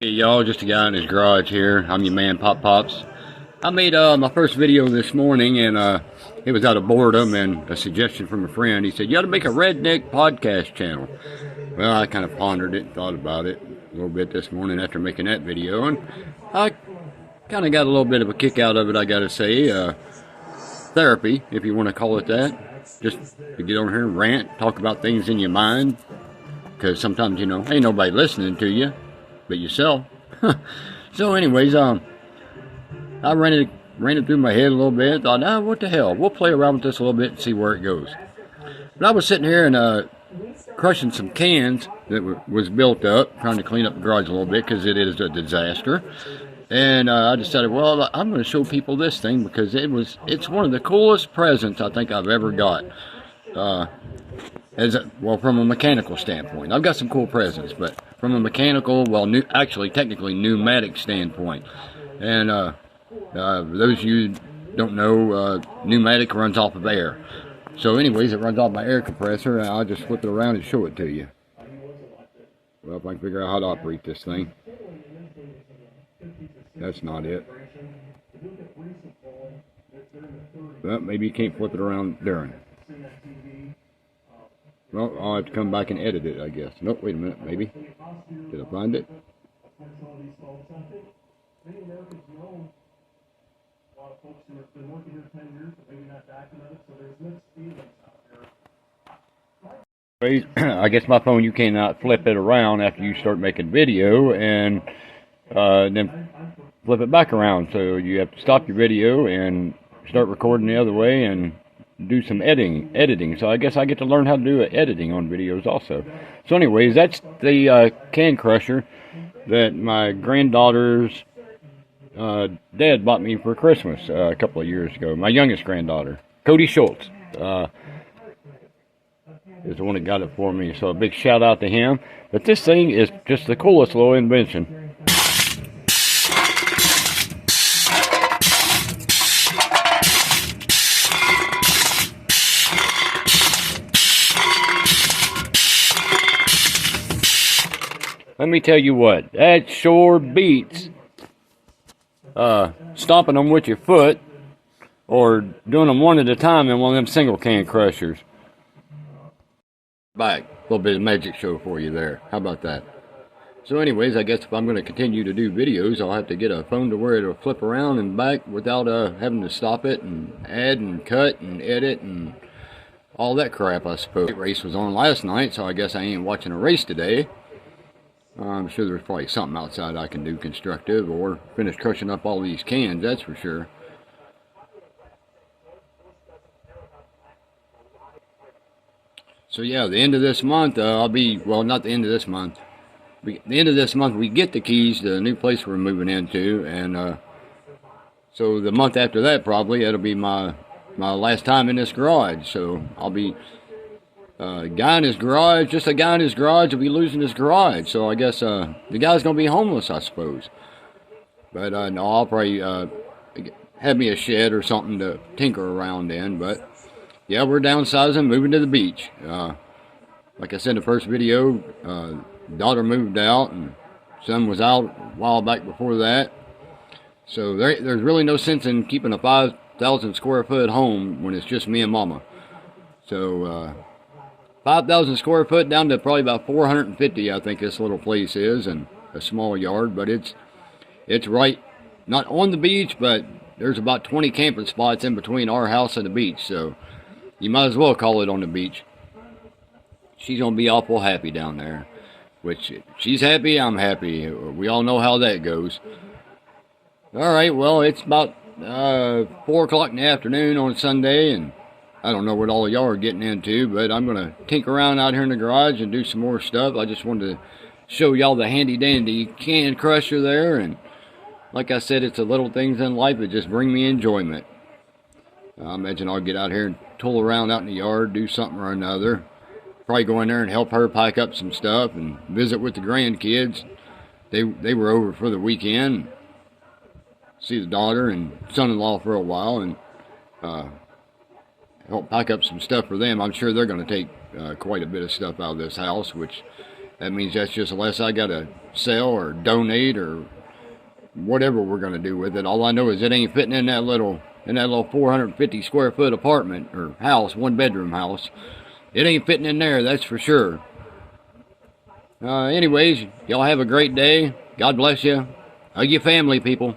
Hey y'all, just a guy in his garage here. I'm your man, Pop Pops. I made my first video this morning, and it was out of boredom and a suggestion from a friend. He said, you ought to make a redneck podcast channel. Well, I kind of pondered it and thought about it a little bit this morning after making that video, and I kind of got a little bit of a kick out of it, I gotta say. Therapy, if you want to call it that. Just to get on here and rant, talk about things in your mind, because sometimes, you know, ain't nobody listening to you but yourself. So anyways, I ran it through my head a little bit. Thought, what the hell? We'll play around with this a little bit and see where it goes. But I was sitting here and crushing some cans that was built up, trying to clean up the garage a little bit because it is a disaster. And I decided, well, I'm going to show people this thing because it's one of the coolest presents I think I've ever got. From a mechanical standpoint. I've got some cool presents, but from a mechanical, technically pneumatic standpoint. And those of you don't know, pneumatic runs off of air. So anyways, it runs off my air compressor, and I'll just flip it around and show it to you. Well, if I can figure out how to operate this thing. That's not it. Well, maybe you can't flip it around during. Well, I'll have to come back and edit it, I guess. Nope, wait a minute, maybe. Did I find it? I guess my phone, you cannot flip it around after you start making video and then flip it back around. So you have to stop your video and start recording the other way and do some editing. So I guess I get to learn how to do editing on videos also. So anyways, that's the can crusher that my granddaughter's dad bought me for Christmas a couple of years ago. My youngest granddaughter, Cody Schultz, is the one that got it for me. So a big shout out to him. But this thing is just the coolest little invention. Let me tell you what, that sure beats stomping them with your foot or doing them one at a time in one of them single can crushers. Back, a little bit of magic show for you there. How about that? So anyways, I guess if I'm going to continue to do videos, I'll have to get a phone to where it'll flip around and back without having to stop it and add and cut and edit and all that crap, I suppose. The race was on last night, so I guess I ain't watching a race today. I'm sure there's probably something outside I can do constructive or finish crushing up all these cans, that's for sure. So yeah, the end of this month, not the end of this month. The end of this month, we get the keys to the new place we're moving into, and so the month after that, probably, it'll be my last time in this garage. So I'll be a guy in his garage will be losing his garage. So I guess the guy's going to be homeless, I suppose. But no, I'll probably have me a shed or something to tinker around in. But yeah, we're downsizing, moving to the beach. Like I said in the first video, daughter moved out and son was out a while back before that. So there's really no sense in keeping a 5,000 square foot home when it's just me and mama. So 5,000 square foot down to probably about 450, I think this little place is, and a small yard, but it's right, not on the beach, but there's about 20 camping spots in between our house and the beach, so you might as well call it on the beach. She's going to be awful happy down there, which she's happy, I'm happy. We all know how that goes. All right, well, it's about 4 o'clock in the afternoon on Sunday, and I don't know what all of y'all are getting into, but I'm going to tinker around out here in the garage and do some more stuff. I just wanted to show y'all the handy-dandy can crusher there, and like I said, it's the little things in life that just bring me enjoyment. I imagine I'll get out here and tool around out in the yard, do something or another. Probably go in there and help her pack up some stuff and visit with the grandkids. They were over for the weekend. See the daughter and son-in-law for a while and help pack up some stuff for them. I'm sure they're going to take quite a bit of stuff out of this house, which that means that's just less I got to sell or donate or whatever we're going to do with it. All I know is it ain't fitting in that little 450 square foot apartment or house, 1-bedroom house. It ain't fitting in there, that's for sure. Anyways, y'all have a great day. God bless you. Hug your family, people.